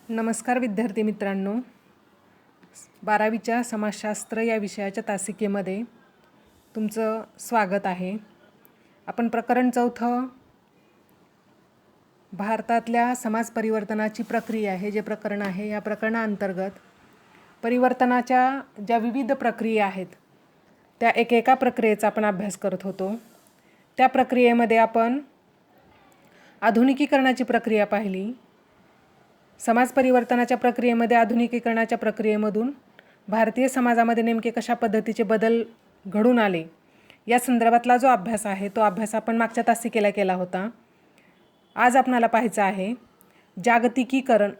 नमस्कार विद्यार्थी मित्रांनो, 12वीच्या समाजशास्त्र या विषयाच्या तासिकेमध्ये तुमचं स्वागत आहे. आपण प्रकरण 4 भारतातल्या समाज परिवर्तनाची प्रक्रिया हे जे प्रकरण आहे, या प्रकरणाअंतर्गत परिवर्तनाच्या ज्या विविध प्रक्रिया आहेत त्या एकेका प्रक्रियेचा आपण अभ्यास करत होतो. त्या प्रक्रियेमध्ये आपण आधुनिकीकरणाची प्रक्रिया पाहिली. समाज परिवर्तनाच्या प्रक्रियेमध्ये आधुनिकीकरणाच्या प्रक्रियेमधून भारतीय समाजामध्ये नेमके कशा पद्धतीचे बदल घडून आले या संदर्भातला जो अभ्यास आहे तो अभ्यास आपण मागच्या तासिकेला केला होता. आज आपणाला पाहायचं आहे जागतिकीकरण.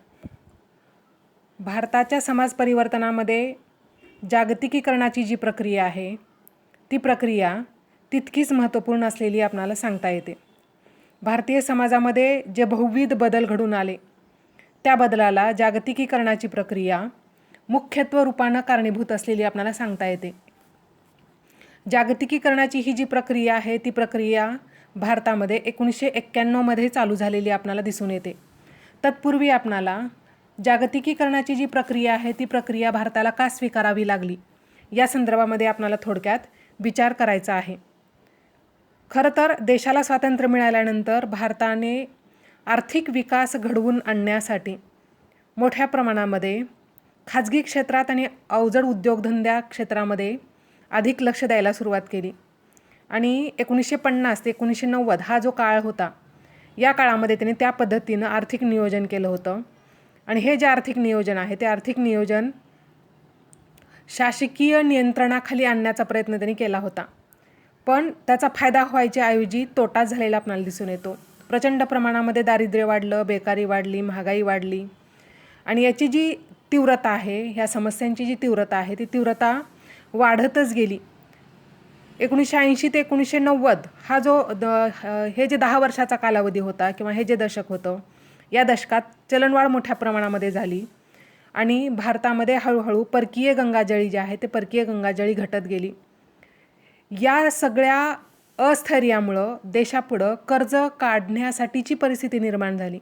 भारताच्या समाज परिवर्तनामध्ये जागतिकीकरणाची जी प्रक्रिया आहे ती प्रक्रिया तितकीच महत्त्वपूर्ण असलेली आपणाला सांगता येते. भारतीय समाजामध्ये जे बहुविध बदल घडून आले त्या बदलाला जागतिकीकरणाची प्रक्रिया मुख्यत्व रूपानं कारणीभूत असलेली आपल्याला सांगता येते. जागतिकीकरणाची ही जी प्रक्रिया आहे ती प्रक्रिया भारतामध्ये 1991 चालू झालेली आपल्याला दिसून येते. तत्पूर्वी आपणाला जागतिकीकरणाची जी प्रक्रिया आहे ती प्रक्रिया भारताला का स्वीकारावी लागली या संदर्भामध्ये आपल्याला थोडक्यात विचार करायचा आहे. खरं तर देशाला स्वातंत्र्य मिळाल्यानंतर भारताने आर्थिक विकास घडवून आणण्यासाठी मोठ्या प्रमाणामध्ये खाजगी क्षेत्रात आणि अवजड उद्योगधंद्या क्षेत्रामध्ये अधिक लक्ष द्यायला सुरुवात केली. आणि 1950 ते 1990 हा जो काळ होता या काळामध्ये त्यांनी त्या पद्धतीनं आर्थिक नियोजन केलं होतं. आणि हे जे आर्थिक नियोजन आहे ते आर्थिक नियोजन शासकीय नियंत्रणाखाली आणण्याचा प्रयत्न त्यांनी केला होता. पण त्याचा फायदा व्हायच्या ऐवजी तोटा झालेला आपल्याला दिसून येतो. प्रचंड प्रमाणामध्ये दारिद्र्य वाढलं, बेकारी वाढली, महागाई वाढली आणि याची जी तीव्रता आहे, ह्या समस्यांची जी तीव्रता आहे ती तीव्रता वाढतच गेली. 1980 ते 1990 हा जो हे जे 10 वर्षाचा कालावधी होता किंवा हे जे दशक होतं या दशकात चलनवाढ मोठ्या प्रमाणामध्ये झाली आणि भारतामध्ये हळूहळू परकीय गंगाजळी जी आहे ते परकीय गंगाजळी घटत गेली. या सगळ्या अस्थैर्यामुळं देशापुढं कर्ज काढण्यासाठीची परिस्थिती निर्माण झाली.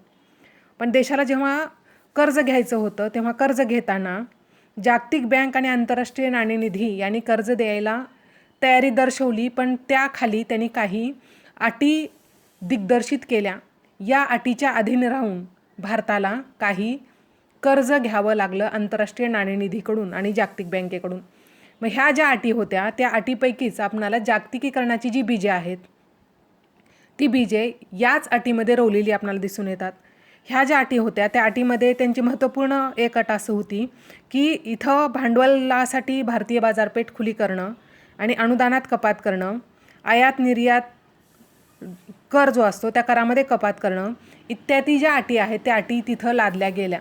पण देशाला जेव्हा कर्ज घ्यायचं होतं तेव्हा कर्ज घेताना जागतिक बँक आणि आंतरराष्ट्रीय नाणेनिधी यांनी कर्ज द्यायला तयारी दर्शवली, पण त्याखाली त्यांनी काही अटी दिग्दर्शित केल्या. या अटीच्या अधीन राहून भारताला काही कर्ज घ्यावं लागलं आंतरराष्ट्रीय नाणेनिधीकडून आणि जागतिक बँकेकडून. मग ह्या ज्या अटी होत्या त्या अटीपैकीच आपणाला जागतिकीकरणाची जी बीजे आहेत ती बीजे याच अटीमध्ये रोवलेली आपल्याला दिसून येतात. ह्या ज्या अटी होत्या त्या अटीमध्ये त्यांची महत्त्वपूर्ण एक अट असं होती की इथं भांडवलासाठी भारतीय बाजारपेठ खुली करणं आणि अनुदानात कपात करणं, आयात निर्यात कर जो असतो त्या करामध्ये कपात करणं इत्यादी ज्या अटी आहेत त्या अटी तिथं लादल्या गेल्या.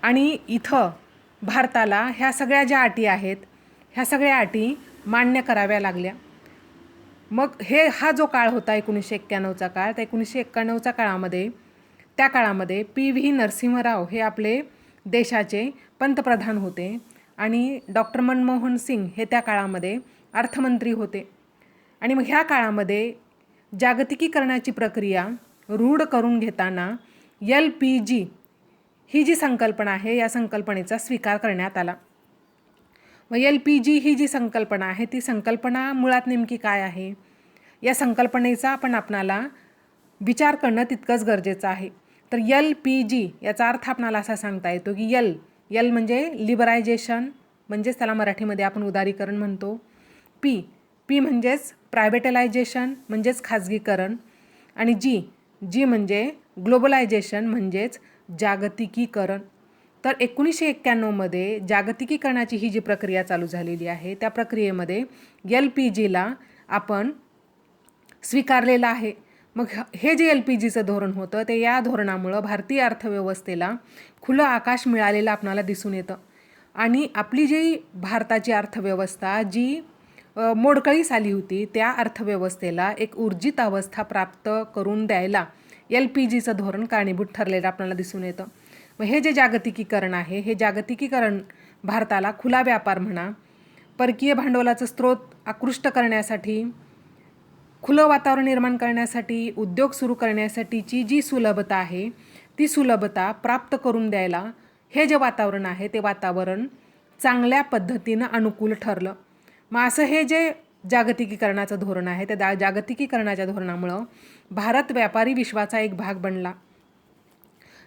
आणि इथं भारताला ह्या सगळ्या ज्या अटी आहेत ह्या सगळ्या अटी मान्य कराव्या लागल्या. मग हा जो काळ होता 1991चा काळ, त्या 1991च्या त्या काळामध्ये पी.व्ही. नरसिंहराव हे आपले देशाचे पंतप्रधान होते आणि डॉक्टर मनमोहन सिंग हे त्या काळामध्ये अर्थमंत्री होते. आणि मग ह्या काळामध्ये जागतिकीकरणाची प्रक्रिया रूढ करून घेताना LPG ही जी संकल्पना आहे या संकल्पनेचा स्वीकार करण्यात आला. व LPG ही जी संकल्पना आहे ती संकल्पना मुळात नेमकी काय आहे या संकल्पनेचा आपणाला विचार करणं तितकंच गरजेचं आहे. तर LPG याचा अर्थ आपणाला असा सांगता येतो की L म्हणजे लिबरायझेशन, म्हणजेच त्याला मराठीमध्ये आपण उदारीकरण म्हणतो. P म्हणजेच प्रायव्हेटलायझेशन म्हणजेच खाजगीकरण आणि G म्हणजे ग्लोबलायझेशन म्हणजेच जागतिकीकरण. तर 1991 जागतिकीकरणाची ही जी प्रक्रिया चालू झालेली आहे त्या प्रक्रियेमध्ये LPGला आपण स्वीकारलेलं आहे. मग हे जे LPGचं धोरण होतं ते या धोरणामुळं भारतीय अर्थव्यवस्थेला खुलं आकाश मिळालेलं आपणाला दिसून येतं. आणि आपली जी भारताची अर्थव्यवस्था जी मोडकळीस आली होती त्या अर्थव्यवस्थेला एक ऊर्जित अवस्था प्राप्त करून द्यायला LPGचं धोरण कारणीभूत ठरलेलं आपल्याला दिसून येतं. मग हे जे जागतिकीकरण आहे हे जागतिकीकरण भारताला खुला व्यापार म्हणा, परकीय भांडवलाचं स्रोत आकृष्ट करण्यासाठी, खुलं वातावरण निर्माण करण्यासाठी, उद्योग सुरू करण्यासाठीची जी सुलभता आहे ती सुलभता प्राप्त करून द्यायला हे जे वातावरण आहे ते वातावरण चांगल्या पद्धतीनं अनुकूल ठरलं. मग असं हे जे जागतिकीकरणाचं धोरण आहे त्या जागतिकीकरणाच्या धोरणामुळं भारत व्यापारी विश्वाचा एक भाग बनला.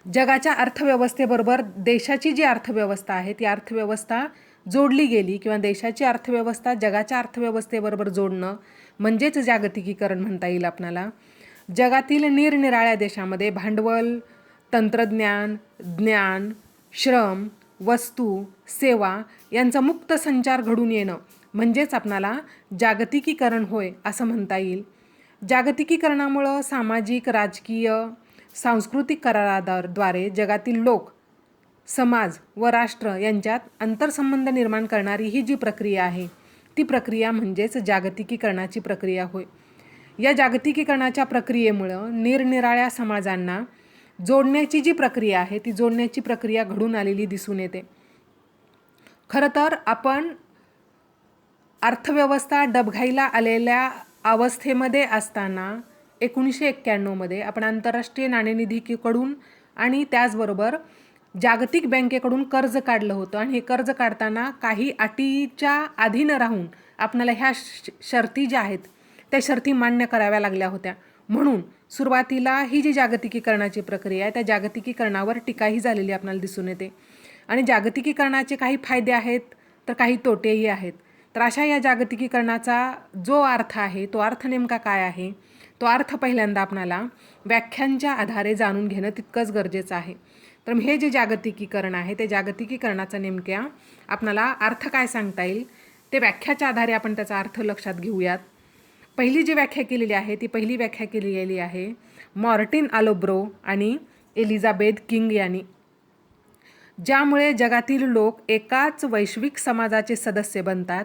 जगाच्या अर्थव्यवस्थेबरोबर देशाची जी अर्थव्यवस्था आहे ती अर्थव्यवस्था जोडली गेली किंवा देशाची अर्थव्यवस्था जगाच्या अर्थव्यवस्थेबरोबर जोडणं म्हणजेच जागतिकीकरण म्हणता येईल आपल्याला. जगातील निरनिराळ्या देशामध्ये भांडवल, तंत्रज्ञान, ज्ञान, श्रम, वस्तू, सेवा यांचा मुक्त संचार घडून येणं म्हणजेच आपणाला जागतिकीकरण होय असं म्हणता येईल. जागतिकीकरणामुळं सामाजिक, राजकीय, सांस्कृतिक कराराद्वारे जगातील लोक, समाज व राष्ट्र यांच्यात आंतरसंबंध निर्माण करणारी ही जी प्रक्रिया आहे ती प्रक्रिया म्हणजेच जागतिकीकरणाची प्रक्रिया होय. या जागतिकीकरणाच्या प्रक्रियेमुळं निरनिराळ्या समाजांना जोडण्याची जी प्रक्रिया आहे ती जोडण्याची प्रक्रिया घडून आलेली दिसून येते. खरं तर आपण अर्थव्यवस्था डबघाईला आलेल्या अवस्थेमध्ये असताना 1991मध्ये आपण आंतरराष्ट्रीय नाणेनिधीकडून आणि त्याचबरोबर जागतिक बँकेकडून कर्ज काढलं होतं आणि हे कर्ज काढताना काही अटीच्या अधीन राहून आपल्याला ह्या शर्ती ज्या आहेत त्या शर्ती मान्य कराव्या लागल्या होत्या. म्हणून सुरुवातीला ही जी जागतिकीकरणाची प्रक्रिया आहे त्या जागतिकीकरणावर टीकाही झालेली आपल्याला दिसून येते. आणि जागतिकीकरणाचे काही फायदे आहेत तर काही तोटेही आहेत. तर अशा या जागतिकीकरणाचा जो अर्थ आहे तो अर्थ नेमका काय आहे तो अर्थ पहिल्यांदा आपणाला व्याख्यांच्या आधारे जाणून घेणं तितकंच गरजेचं आहे. तर हे जे जागतिकीकरण आहे ते जागतिकीकरणाचा नेमक्या आपणाला अर्थ काय सांगता येईल ते व्याख्याच्या आधारे आपण त्याचा अर्थ लक्षात घेऊयात. पहिली जी व्याख्या केलेली आहे ती पहिली व्याख्या केली गेली आहे मार्टिन आलोब्रो आणि एलिझाबेथ किंग यांनी. ज्यामुळे जगातील लोक एकाच वैश्विक समाजाचे सदस्य बनतात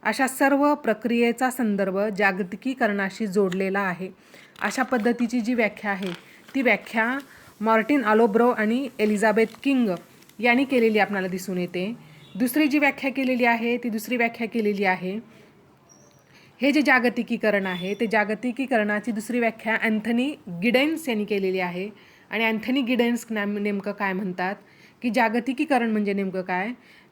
अशा सर्व प्रक्रियेचा संदर्भ जागतिकीकरणाशी जोडलेला आहे. अशा पद्धतीची जी व्याख्या आहे ती व्याख्या मार्टिन आलोब्रो आणि एलिझाबेथ किंग यांनी केलेली आपल्याला दिसून येते. दुसरी जी व्याख्या केलेली आहे ती दुसरी व्याख्या केलेली आहे हे जे जागतिकीकरण आहे ते जागतिकीकरणाची दुसरी व्याख्या अँथनी गिडेन्स यांनी केलेली आहे. आणि अँथनी गिडेन्स नेमकं काय म्हणतात की जागतिकीकरण म्हणजे नेमकं काय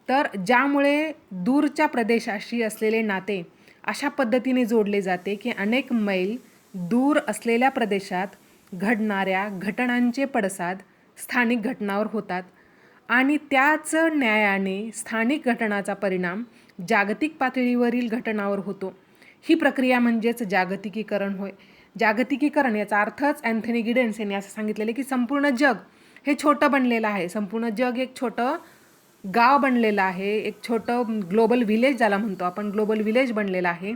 तर ज्यामुळे दूरच्या प्रदेशाशी असलेले नाते अशा पद्धतीने जोडले जाते की अनेक मैल दूर असलेल्या प्रदेशात घडणाऱ्या घटनांचे पडसाद स्थानिक घटनावर होतात आणि त्याच न्यायाने स्थानिक घटनाचा परिणाम जागतिक पातळीवरील घटनावर होतो. ही प्रक्रिया म्हणजेच जागतिकीकरण होय. जागतिकीकरण याचा अर्थच अँथनी गिडेन्स यांनी असं सांगितलेलं की संपूर्ण जग हे छोटं बनलेलं आहे. संपूर्ण जग एक छोटं गाव बनलेलं आहे, एक छोटं ग्लोबल विलेज ज्याला म्हणतो आपण ग्लोबल विलेज बनलेलं आहे.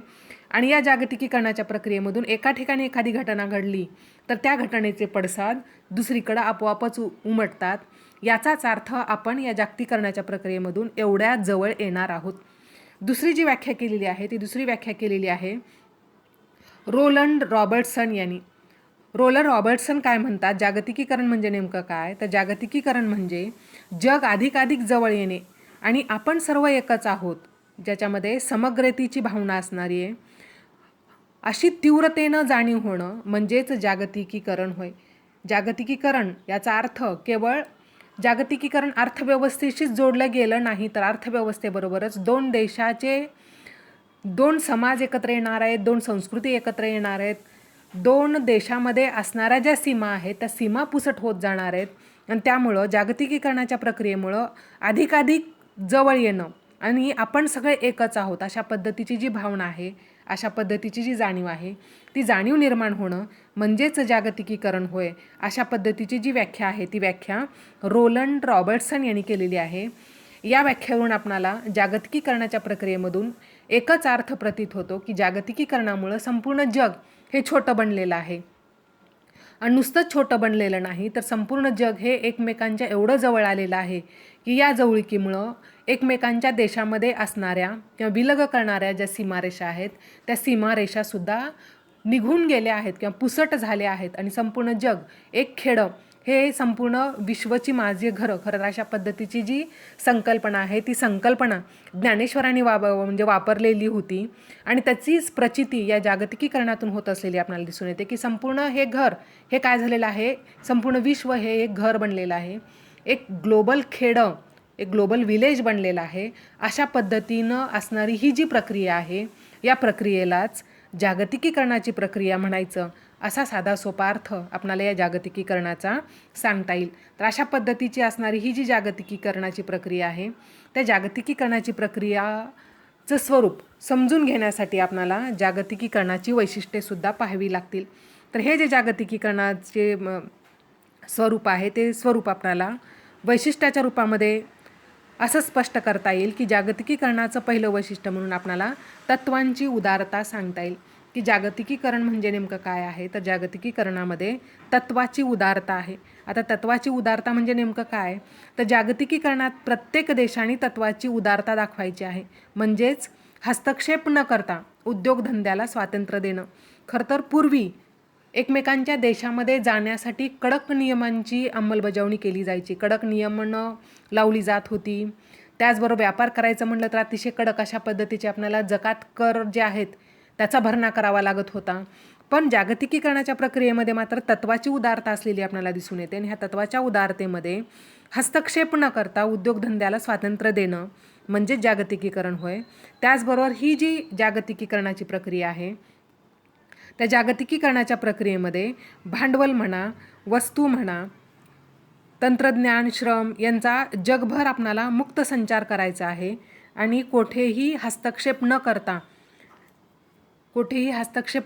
आणि या जागतिकीकरणाच्या प्रक्रियेमधून एका ठिकाणी एखादी घटना घडली तर त्या घटनेचे पडसाद दुसरीकडं आपोआपच उमटतात. याचाच अर्थ आपण या जागतिकीकरणाच्या प्रक्रियेमधून एवढ्या जवळ येणार आहोत. दुसरी जी व्याख्या केलेली आहे ती दुसरी व्याख्या केलेली आहे रोलंड रॉबर्टसन यांनी. रोलंड रॉबर्टसन काय म्हणतात जागतिकीकरण म्हणजे नेमकं काय तर जागतिकीकरण म्हणजे जग अधिकाधिक जवळ येणे आणि आपण सर्व एकच आहोत ज्याच्यामध्ये समग्रतेची भावना असणारी आहे अशी तीव्रतेनं जाणीव होणं म्हणजेच जागतिकीकरण होय. जागतिकीकरण याचा अर्थ केवळ जागतिकीकरण अर्थव्यवस्थेशीच जोडलं गेलं नाही तर अर्थव्यवस्थेबरोबरच दोन देशाचे दोन समाज एकत्र येणार आहेत, दोन संस्कृती एकत्र येणार आहेत, दोन देशामध्ये असणाऱ्या ज्या सीमा आहेत त्या सीमा पुसट होत जाणार आहेत. आणि त्यामुळं जागतिकीकरणाच्या प्रक्रियेमुळं अधिकाधिक जवळ येणं आणि आपण सगळे एकच आहोत अशा पद्धतीची जी भावना आहे अशा पद्धतीची जी जाणीव आहे ती जाणीव निर्माण होणं म्हणजेच जागतिकीकरण होय. अशा पद्धतीची जी व्याख्या आहे ती व्याख्या रोलंड रॉबर्टसन यांनी केलेली आहे. या व्याख्येवरून आपणाला जागतिकीकरणाच्या प्रक्रियेमधून एकच अर्थ प्रतीत होतो की जागतिकीकरणामुळं संपूर्ण जग हे छोटं बनलेलं आहे. आणि नुसतंच छोटं बनलेलं नाही तर संपूर्ण जग हे एकमेकांच्या एवढं जवळ आलेलं आहे की या जवळीकीमुळं एकमेकांच्या देशामध्ये असणाऱ्या किंवा विलग करणाऱ्या ज्या सीमारेषा आहेत त्या सीमारेषासुद्धा निघून गेल्या आहेत किंवा पुसट झाल्या आहेत आणि संपूर्ण जग एक खेडं हे संपूर्ण विश्वची माझी घरं खरं अशा पद्धतीची जी संकल्पना आहे ती संकल्पना ज्ञानेश्वरांनी वापरलेली होती. आणि त्याचीच प्रचिती या जागतिकीकरणातून होत असलेली आपल्याला दिसून येते की संपूर्ण हे घर हे काय झालेलं आहे संपूर्ण विश्व हे एक घर बनलेलं आहे. एक ग्लोबल खेडं, एक ग्लोबल विलेज बनलेलं आहे. अशा पद्धतीनं असणारी ही जी प्रक्रिया आहे, या प्रक्रियेलाच जागतिकीकरणाची प्रक्रिया म्हणायचं, असा साधा सोपा अर्थ आपणाला या जागतिकीकरणाचा सांगता येईल. तर अशा पद्धतीची असणारी ही जी जागतिकीकरणाची प्रक्रिया आहे, त्या जागतिकीकरणाची प्रक्रियाचं स्वरूप समजून घेण्यासाठी आपणाला जागतिकीकरणाची वैशिष्ट्येसुद्धा पाहावी लागतील. तर हे जे जागतिकीकरणाचे स्वरूप आहे, ते स्वरूप आपल्याला वैशिष्ट्याच्या रूपामध्ये असं स्पष्ट करता येईल की जागतिकीकरणाचं पहिलं वैशिष्ट्य म्हणून आपल्याला तत्वांची उदारता सांगता येईल. की जागतिकीकरण म्हणजे नेमकं काय आहे, तर जागतिकीकरणामध्ये तत्वाची उदारता आहे. आता तत्वाची उदारता म्हणजे नेमकं काय, तर जागतिकीकरणात प्रत्येक देशाने तत्वाची उदारता दाखवायची आहे. म्हणजेच हस्तक्षेप न करता उद्योगधंद्याला स्वातंत्र्य देणं. खरं तर पूर्वी एकमेकांच्या देशामध्ये जाण्यासाठी कडक नियमांची अंमलबजावणी केली जायची, कडक नियमनं लावली जात होती. त्याचबरोबर व्यापार करायचं म्हटलं तर अतिशय कडक अशा पद्धतीचे आपल्याला जकात कर जे आहेत त्याचा भरणा करावा लागत होता. पण जागतिकीकरणाच्या प्रक्रियेमध्ये मात्र तत्वाची उदारता असलेली आपल्याला दिसून येते. आणि ह्या तत्वाच्या उदारतेमध्ये हस्तक्षेप न करता उद्योगधंद्याला स्वातंत्र्य देणं म्हणजे जागतिकीकरण होय. त्याचबरोबर ही जी जागतिकीकरणाची प्रक्रिया आहे, त्या जागतिकीकरणाच्या प्रक्रियेमध्ये भांडवल म्हणा, वस्तू म्हणा, तंत्रज्ञान, श्रम यांचा जगभर आपणाला मुक्त संचार करायचा आहे. आणि कुठेही हस्तक्षेप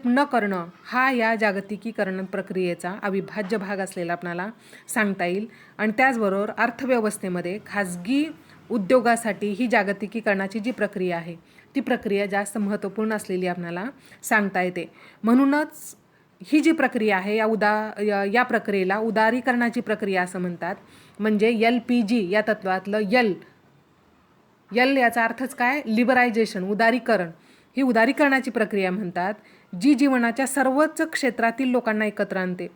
न करणं हा या जागतिकीकरण प्रक्रियेचा अविभाज्य भाग असलेला आपणाला सांगता येईल. आणि त्याचबरोबर अर्थव्यवस्थेमध्ये खाजगी उद्योगासाठी ही जागतिकीकरणाची जी प्रक्रिया आहे, ती प्रक्रिया जास्त महत्त्वपूर्ण असलेली आपल्याला सांगता येते. म्हणूनच ही जी प्रक्रिया आहे या प्रक्रियेला उदारीकरणाची प्रक्रिया असं म्हणतात. म्हणजे LPG या तत्वातलं यल याचा अर्थच काय, लिबरायझेशन, उदारीकरण. ही उदारीकरणाची प्रक्रिया म्हणतात, जी जीवनाच्या सर्वच क्षेत्रातील लोकांना एकत्र आणते.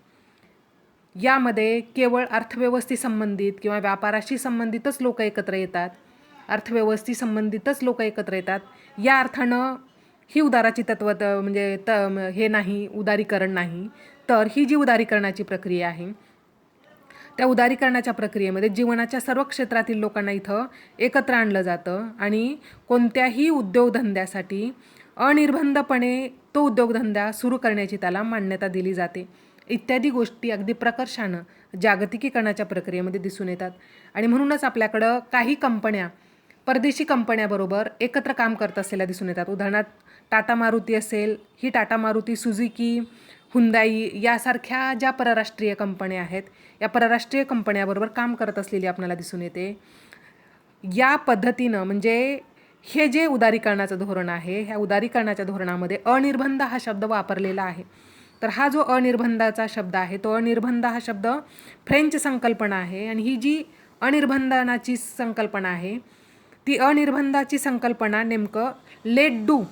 यामध्ये केवळ अर्थव्यवस्थे संबंधित किंवा व्यापाराशी संबंधितच लोक एकत्र येतात, अर्थव्यवस्थे संबंधितच लोक एकत्र येतात. या अर्थानं ही उदाराची तत्व म्हणजे हे नाही, उदारीकरण नाही. तर ही जी उदारीकरणाची प्रक्रिया आहे, त्या उदारीकरणाच्या प्रक्रियेमध्ये जीवनाच्या सर्व क्षेत्रातील लोकांना इथं एकत्र आणलं जातं. आणि कोणत्याही उद्योगधंद्यासाठी अनिर्बंधपणे तो उद्योगधंदा सुरू करण्याची त्याला मान्यता दिली जाते. इत्यादी गोष्टी अगदी प्रकर्षानं जागतिकीकरणाच्या प्रक्रियेमध्ये दिसून येतात. आणि म्हणूनच आपल्याकडं काही कंपन्या परदेशी कंपन्याबरोबर एकत्र काम करत असलेल्या दिसून येतात. उदाहरणार्थ टाटा मारुती असेल, ही टाटा मारुती, सुझुकी, हुंदाई यासारख्या ज्या परराष्ट्रीय कंपन्या आहेत, या परराष्ट्रीय कंपन्याबरोबर काम करत असलेली आपल्याला दिसून येते. या पद्धतीनं म्हणजे हे जे उदारीकरणाचं धोरण आहे, ह्या उदारीकरणाच्या धोरणामध्ये अनिर्बंध हा शब्द वापरलेला आहे. तर हा जो अनिर्बंधाचा शब्द आहे, तो अनिर्बंध हा शब्द फ्रेंच संकल्पना आहे. आणि ही जी अनिर्बंधाची संकल्पना आहे, ती अनिर्बंधाची संकल्पना नेमकं लेट डू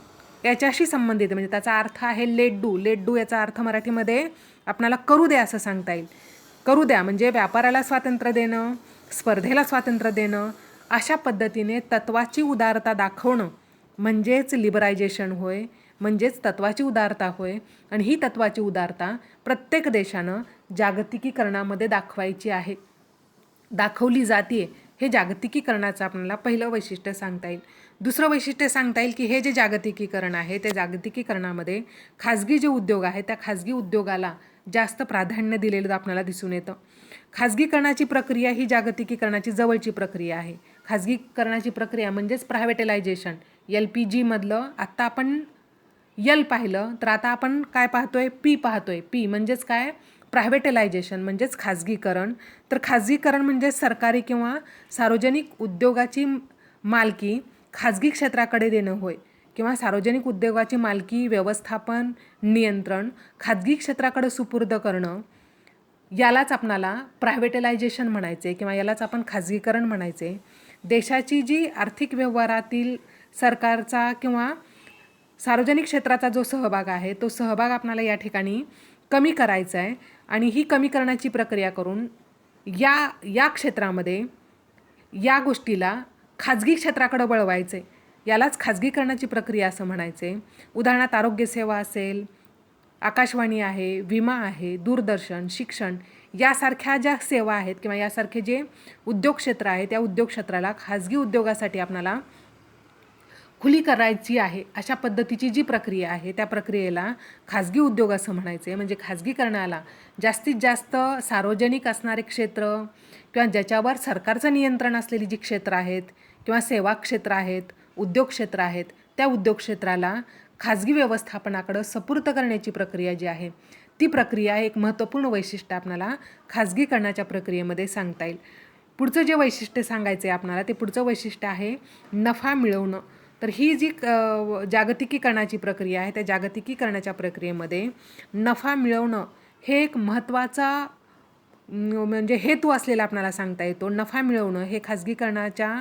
याच्याशी संबंधित. म्हणजे त्याचा अर्थ आहे लेट डू याचा अर्थ मराठीमध्ये आपल्याला करू द्या असं सांगता येईल. करू द्या म्हणजे व्यापाराला स्वातंत्र्य देणं, स्पर्धेला स्वातंत्र्य देणं, अशा पद्धतीने तत्वाची उदारता दाखवणं म्हणजेच लिबरायझेशन होय, म्हणजेच तत्वाची उदारता होय. आणि ही तत्वाची उदारता प्रत्येक देशानं जागतिकीकरणामध्ये दाखवायची आहे, दाखवली जाते. हे जागतिकीकरणाचं आपल्याला पहिलं वैशिष्ट्य सांगता येईल. दुसरं वैशिष्ट्य सांगता येईल की हे जे जागतिकीकरण आहे, त्या जागतिकीकरणामध्ये खाजगी जे उद्योग आहे, त्या खाजगी उद्योगाला जास्त प्राधान्य दिलेलं आपल्याला दिसून येतं. खाजगीकरणाची प्रक्रिया ही जागतिकीकरणाची जवळची प्रक्रिया आहे. खाजगीकरणाची प्रक्रिया म्हणजेच प्रायव्हेटलायझेशन. LPG मधलं आत्ता आपण यल पाहिलं, तर आता आपण काय पाहतोय, P पाहतोय. P म्हणजेच काय, प्रायव्हेटलायझेशन म्हणजेच खाजगीकरण. तर खाजगीकरण म्हणजे सरकारी किंवा सार्वजनिक उद्योगाची मालकी खाजगी क्षेत्राकडे देणं होय, किंवा सार्वजनिक उद्योगाची मालकी, व्यवस्थापन, नियंत्रण खाजगी क्षेत्राकडे सुपूर्द करणं, यालाच आपणाला प्रायव्हेटलायझेशन म्हणायचे किंवा यालाच आपण खाजगीकरण म्हणायचे. देशाची जी आर्थिक व्यवहारातील सरकारचा किंवा सार्वजनिक क्षेत्राचा जो सहभाग आहे, तो सहभाग आपल्याला या ठिकाणी कमी करायचा आहे. आणि ही कमी करण्याची प्रक्रिया करून या क्षेत्रामध्ये या गोष्टीला खाजगी क्षेत्राकडे वळवायचे, यालाच खाजगीकरणाची प्रक्रिया असं म्हणायचे. उदाहरणार्थ आरोग्यसेवा असेल, आकाशवाणी आहे, विमा आहे, दूरदर्शन, शिक्षण यासारख्या ज्या सेवा आहेत किंवा यासारखे जे उद्योग क्षेत्र आहे त्या उद्योग क्षेत्राला खाजगी उद्योगासाठी आपल्याला खुली करायची आहे, अशा पद्धतीची जी प्रक्रिया आहे त्या प्रक्रियेला खाजगी उद्योग असं म्हणायचं आहे. म्हणजे खाजगीकरणाला जास्तीत जास्त सार्वजनिक असणारे क्षेत्र किंवा ज्याच्यावर सरकारचं नियंत्रण असलेली जी क्षेत्र आहेत किंवा सेवा क्षेत्र आहेत, उद्योग क्षेत्र आहेत, त्या उद्योग क्षेत्राला खाजगी व्यवस्थापनाकडं सुपूर्द करण्याची प्रक्रिया जी आहे ती प्रक्रिया एक महत्त्वपूर्ण वैशिष्ट्य आपल्याला खाजगीकरणाच्या प्रक्रियेमध्ये सांगता येईल. पुढचं जे वैशिष्ट्य सांगायचं आहे आपल्याला ते पुढचं वैशिष्ट्य आहे नफा मिळवणं. तर ही जी जागतिकीकरणाची प्रक्रिया आहे त्या जागतिकीकरणाच्या प्रक्रियेमध्ये नफा मिळवणं हे एक महत्त्वाचा म्हणजे हेतू असलेला आपल्याला सांगता येतो. नफा मिळवणं हे खाजगीकरणाच्या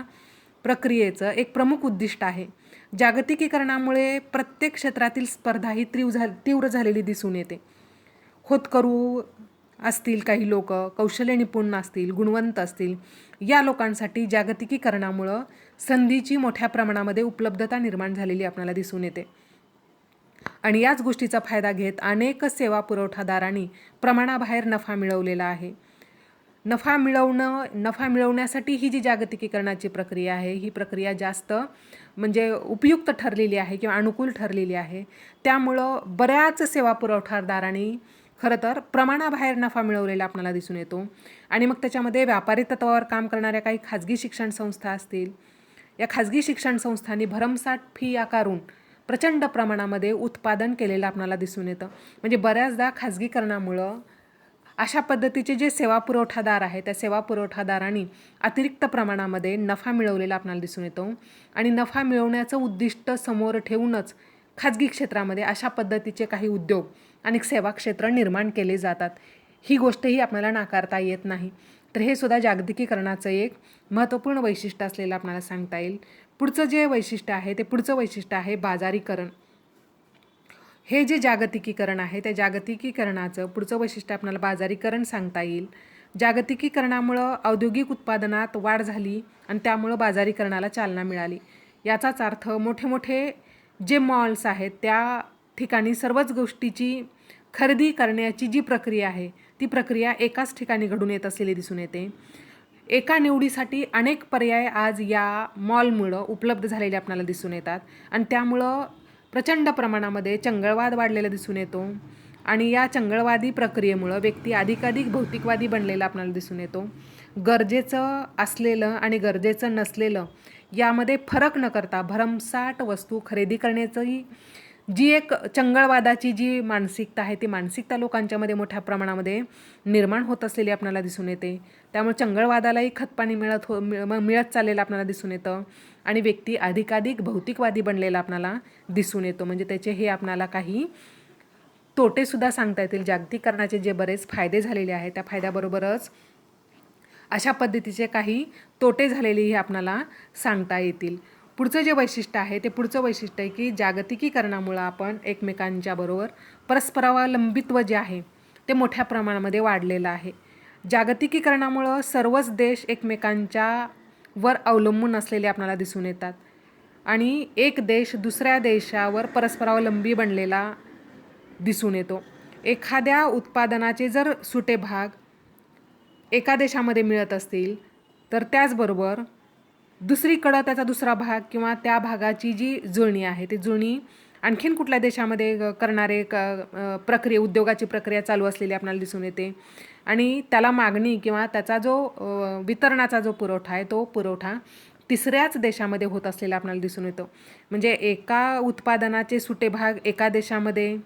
प्रक्रियेचं एक प्रमुख उद्दिष्ट आहे. जागतिकीकरणामुळे प्रत्येक क्षेत्रातील स्पर्धा ही तीव्र झालेली दिसून येते. होतकरू असतील काही लोक, कौशल्य निपुण असतील, गुणवंत असतील, या लोकांसाठी जागतिकीकरणामुळं संधीची मोठ्या प्रमाणामध्ये उपलब्धता निर्माण झालेली आपल्याला दिसून येते. आणि याच गोष्टीचा फायदा घेत अनेक सेवा पुरवठादारांनी प्रमाणाबाहेर नफा मिळवलेला आहे. नफा मिळवण्यासाठी ही जी जागतिकीकरणाची प्रक्रिया आहे ही प्रक्रिया जास्त म्हणजे उपयुक्त ठरलेली आहे किंवा अनुकूल ठरलेली आहे. त्यामुळं बऱ्याच सेवा पुरवठादारांनी खरं तर प्रमाणाबाहेर नफा मिळवलेला आपल्याला दिसून येतो. आणि मग त्याच्यामध्ये व्यापारी तत्वावर काम करणाऱ्या काही खाजगी शिक्षण संस्था असतील, या खाजगी शिक्षण संस्थांनी भरमसाठ फी आकारून प्रचंड प्रमाणामध्ये उत्पादन केलेलं आपल्याला दिसून येतं. म्हणजे बऱ्याचदा खाजगीकरणामुळं अशा पद्धतीचे जे सेवा पुरवठादार आहेत त्या सेवा पुरवठादारांनी अतिरिक्त प्रमाणामध्ये नफा मिळवलेला आपल्याला दिसून येतो. आणि नफा मिळवण्याचं उद्दिष्ट समोर ठेवूनच खाजगी क्षेत्रामध्ये अशा पद्धतीचे काही उद्योग आणि सेवा क्षेत्र निर्माण केले जातात. ही गोष्टही आपल्याला नाकारता येत नाही. तर हे सुद्धा जागतिकीकरणाचं एक महत्त्वपूर्ण वैशिष्ट्य असलेलं आपल्याला सांगता येईल. पुढचं जे वैशिष्ट्य आहे ते पुढचं वैशिष्ट्य आहे बाजारीकरण. हे जे जागतिकीकरण आहे त्या जागतिकीकरणाचं पुढचं वैशिष्ट्य आपल्याला बाजारीकरण सांगता येईल. जागतिकीकरणामुळं औद्योगिक उत्पादनात वाढ झाली आणि त्यामुळं बाजारीकरणाला चालना मिळाली. याचाच अर्थ मोठे मोठे जे मॉल्स आहेत त्या ठिकाणी सर्वच गोष्टीची खरेदी करण्याची जी प्रक्रिया आहे ती प्रक्रिया एकाच ठिकाणी घडून येत असलेली दिसून येते. एका निवडीसाठी अनेक पर्याय आज या मॉलमुळं उपलब्ध झालेले आपल्याला दिसून येतात आणि त्यामुळं प्रचंड प्रमाणामध्ये चंगळवाद वाढलेला दिसून येतो. आणि या चंगळवादी प्रक्रियेमुळं व्यक्ती अधिकाधिक भौतिकवादी बनलेला आपल्याला दिसून येतो. गरजेचं असलेलं आणि गरजेचं नसलेलं यामध्ये फरक न करता भरमसाठ वस्तू खरेदी करण्याचंही जी एक चंगळवादाची जी मानसिकता आहे ती मानसिकता लोकांच्यामध्ये मोठ्या प्रमाणामध्ये निर्माण होत असलेली आपल्याला दिसून येते. त्यामुळे चंगळवादालाही खतपाणी मिळत चाललेलं आपल्याला दिसून येतं आणि व्यक्ती अधिकाधिक भौतिकवादी बनलेला आपल्याला दिसून येतो. म्हणजे त्याचे हे आपल्याला काही तोटेसुद्धा सांगता येतील. जागतिकीकरणाचे जे बरेच फायदे झालेले आहेत त्या फायद्याबरोबरच अशा पद्धतीचे काही तोटे झालेलेही आपल्याला सांगता येतील. पुढचं जे वैशिष्ट्य आहे ते पुढचं वैशिष्ट्य आहे की जागतिकीकरणामुळं आपण एकमेकांच्या बरोबर परस्परावलंबित्व जे आहे ते मोठ्या प्रमाणामध्ये वाढलेलं आहे. जागतिकीकरणामुळं सर्वच देश एकमेकांच्या वर अवलंबून असलेले आपल्याला दिसून येतात आणि एक देश दुसऱ्या देशावर परस्परावलंबी बनलेला दिसून येतो. एखाद्या उत्पादनाचे जर सुटे भाग एका देशामध्ये मिळत असतील तर त्याचबरोबर दुसरीकडं त्याचा दुसरा भाग किंवा त्या भागाची जी जुळणी आहे ती जुळणी आणखीन कुठल्या देशामध्ये करणारे उद्योगाची प्रक्रिया चालू असलेली आपल्याला दिसून येते आणि त्याला मागणी किंवा त्याचा जो वितरणाचा जो पुरवठा आहे तो पुरवठा तिसऱ्याच देशामध्ये होत असलेला आपल्याला दिसून येतो. म्हणजे एका उत्पादनाचे सुटे भाग एका देशामध्ये,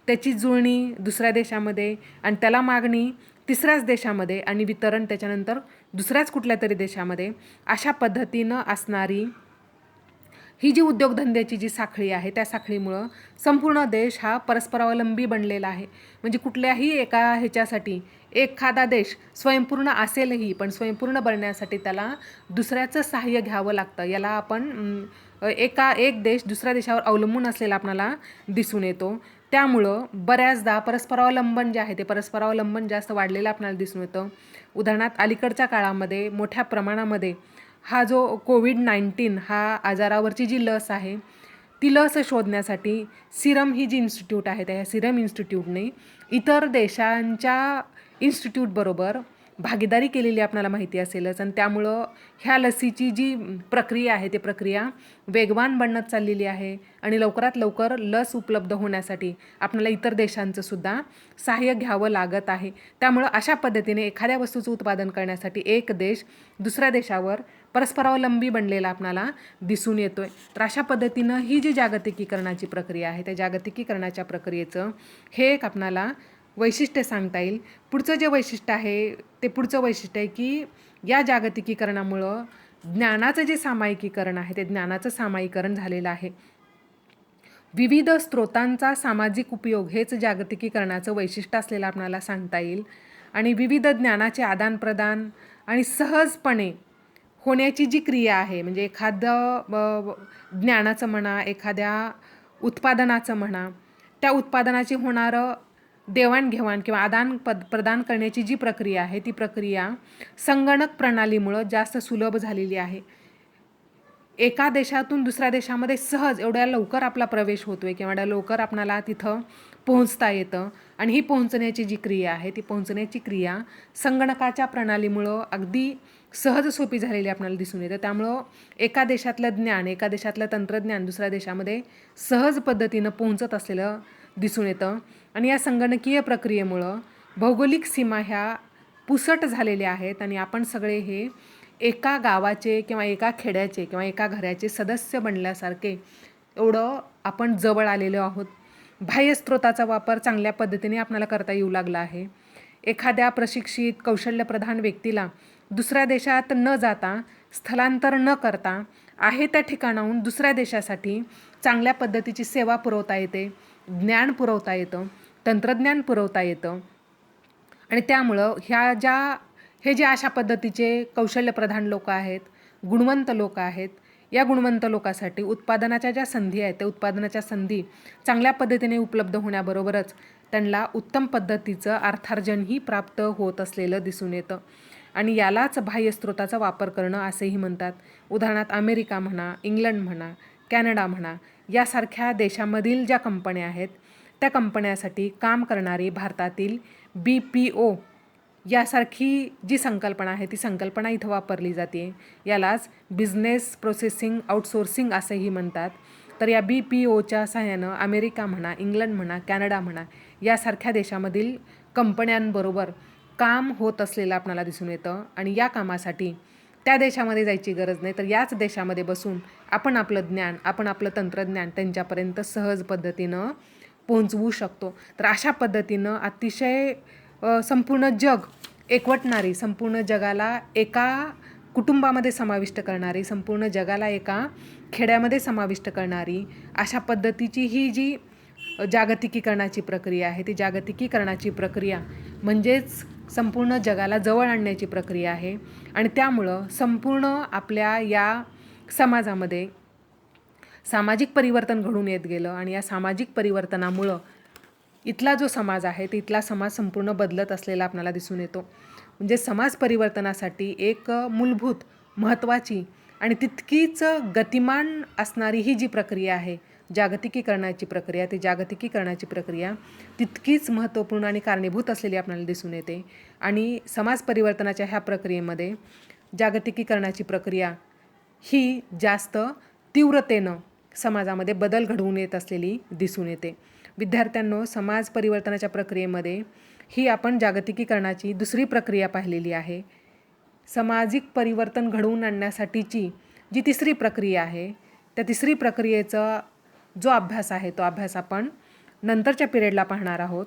त्याची जुळणी दुसऱ्या देशामध्ये आणि त्याला मागणी तिसऱ्याच देशामध्ये आणि वितरण त्याच्यानंतर दुसऱ्याच कुठल्या तरी देशामध्ये, अशा पद्धतीनं असणारी ही जी उद्योगधंद्याची जी साखळी आहे त्या साखळीमुळं संपूर्ण देश हा परस्परावलंबी बनलेला आहे. म्हणजे कुठल्याही एका ह्याच्यासाठी एखादा देश स्वयंपूर्ण असेलही पण स्वयंपूर्ण बनण्यासाठी त्याला दुसऱ्याचं सहाय्य घ्यावं लागतं. याला आपण एक देश दुसऱ्या देशावर अवलंबून असलेला आपल्याला दिसून येतो. त्यामुळं बऱ्याचदा परस्परावलंबन जे आहे ते परस्परावलंबन जास्त वाढलेलं आपल्याला दिसून येतं. उदाहरणार्थ अलीकडच्या काळामध्ये मोठ्या प्रमाणामध्ये हा जो कोविड-19 हा आजारावरची जी लस आहे ती लस शोधण्यासाठी सिरम ही जी इन्स्टिट्यूट आहे त्या सिरम इन्स्टिट्यूटने इतर देशांच्या इन्स्टिट्यूटबरोबर भागीदारी केलेली आपल्याला माहिती असेलच. आणि त्यामुळं ह्या लसीची जी प्रक्रिया आहे ती प्रक्रिया वेगवान बनत चाललेली आहे आणि लवकरात लवकर लस उपलब्ध होण्यासाठी आपल्याला इतर देशांचं सुद्धा सहाय्य घ्यावं लागत आहे. त्यामुळं अशा पद्धतीने एखाद्या वस्तूचं उत्पादन करण्यासाठी एक देश दुसऱ्या देशावर परस्परावलंबी बनलेला आपल्याला दिसून येतोय. तर अशा पद्धतीनं ही जी जागतिकीकरणाची प्रक्रिया आहे त्या जागतिकीकरणाच्या प्रक्रियेचं हे एक आपल्याला वैशिष्ट्य सांगता येईल. पुढचं जे वैशिष्ट्य आहे ते पुढचं वैशिष्ट्य आहे की या जागतिकीकरणामुळं ज्ञानाचं जे सामायिकीकरण आहे ते ज्ञानाचं सामायिकरण झालेलं आहे. विविध स्रोतांचा सामाजिक उपयोग हेच जागतिकीकरणाचं वैशिष्ट्य असलेलं आपल्याला सांगता येईल. आणि विविध ज्ञानाचे आदानप्रदान आणि सहजपणे होण्याची जी क्रिया आहे म्हणजे एखादं ज्ञानाचं म्हणा, एखाद्या उत्पादनाचं म्हणा, त्या उत्पादनाची होणारं देवाणघेवाण किंवा प्रदान करण्याची जी प्रक्रिया आहे ती प्रक्रिया संगणक प्रणालीमुळं जास्त सुलभ झालेली आहे. एका देशातून दुसऱ्या देशामध्ये सहज एवढ्या लवकर आपला प्रवेश होतोय किंवा एवढ्या लवकर आपणाला तिथं पोहोचता येतं. आणि ही पोहोचण्याची जी क्रिया आहे ती पोहोचण्याची क्रिया संगणकाच्या प्रणालीमुळं अगदी सहज सोपी झालेली आपल्याला दिसून येतं. त्यामुळं एका देशातलं ज्ञान, एका देशातलं तंत्रज्ञान दुसऱ्या देशामध्ये सहज पद्धतीनं पोहोचत असलेलं दिसून येतं. आणि या संगणकीय प्रक्रियेमुळं भौगोलिक सीमा ह्या पुसट झालेल्या आहेत आणि आपण सगळे हे एका गावाचे किंवा एका खेड्याचे किंवा एका घराचे सदस्य बनल्यासारखे एवढं आपण जवळ आलेलो आहोत. बाह्य स्रोताचा वापर चांगल्या पद्धतीने आपल्याला करता येऊ लागला आहे. एखाद्या प्रशिक्षित कौशल्यप्रधान व्यक्तीला दुसऱ्या देशात न जाता, स्थलांतर न करता आहे त्या ठिकाणाहून दुसऱ्या देशासाठी चांगल्या पद्धतीची सेवा पुरवता येते, ज्ञान पुरवता येतं, तंत्रज्ञान पुरवता येतं. आणि त्यामुळं हे जे अशा पद्धतीचे कौशल्यप्रधान लोक आहेत, गुणवंत लोक आहेत, या गुणवंत लोकांसाठी उत्पादनाच्या ज्या संधी आहेत त्या उत्पादनाच्या संधी चांगल्या पद्धतीने उपलब्ध होण्याबरोबरच त्यांना उत्तम पद्धतीचं अर्थार्जनही प्राप्त होत असलेलं दिसून येतं. आणि यालाच बाह्य स्रोताचा वापर करणं असेही म्हणतात. उदाहरणार्थ अमेरिका म्हणा, इंग्लंड म्हणा, कॅनडा म्हणा, यासारख्या देशामधील ज्या कंपन्या आहेत त्या कंपन्यासाठी काम करणारी भारतातील BPO यासारखी जी संकल्पना आहे ती संकल्पना इथं वापरली जाते. यालाच बिझनेस प्रोसेसिंग आउटसोर्सिंग असेही म्हणतात. तर या BPOच्या सहाय्यानं अमेरिका म्हणा, इंग्लंड म्हणा, कॅनडा म्हणा यासारख्या देशामधील कंपन्यांबरोबर काम होत असलेलं आपल्याला दिसून येतं. आणि या कामासाठी त्या देशामध्ये जायची गरज नाही, तर याच देशामध्ये बसून आपण आपलं ज्ञान, आपण आपलं तंत्रज्ञान त्यांच्यापर्यंत सहज पद्धतीनं पोहोचवू शकतो. तर अशा पद्धतीनं अतिशय संपूर्ण जग एकवटणारी, संपूर्ण जगाला एका कुटुंबामध्ये समाविष्ट करणारी, संपूर्ण जगाला एका खेड्यामध्ये समाविष्ट करणारी अशा पद्धतीची ही जी जागतिकीकरणाची प्रक्रिया आहे ती जागतिकीकरणाची प्रक्रिया म्हणजेच संपूर्ण जगाला जवळ आणण्याची प्रक्रिया आहे. आणि त्यामुळं संपूर्ण आपल्या या समाजामध्ये सामाजिक परिवर्तन घडून येत गेलं. आणि या सामाजिक परिवर्तनामुळं इथला जो समाज आहे तिथला समाज संपूर्ण बदलत असलेला आपल्याला दिसून येतो. म्हणजे समाज परिवर्तनासाठी एक मूलभूत महत्त्वाची आणि तितकीच गतिमान असणारी ही जी प्रक्रिया आहे जागतिकीकरणाची प्रक्रिया, ती जागतिकीकरणाची प्रक्रिया तितकीच महत्त्वपूर्ण आणि कारणीभूत असलेली आपल्याला दिसून येते. आणि समाज परिवर्तनाच्या ह्या प्रक्रियेमध्ये जागतिकीकरणाची प्रक्रिया ही जास्त तीव्रतेनं समाजामध्ये बदल घडवून येत असलेली दिसून येते. विद्यार्थ्यांनो, समाज परिवर्तनाच्या प्रक्रियेमध्ये ही आपण जागतिकीकरणाची दुसरी प्रक्रिया पाहिलेली आहे. सामाजिक परिवर्तन घडवून आणण्यासाठीची जी तिसरी प्रक्रिया आहे त्या तिसरी प्रक्रियेचा जो अभ्यास आहे तो अभ्यास आपण नंतरच्या पिरियडला पाहणार आहोत.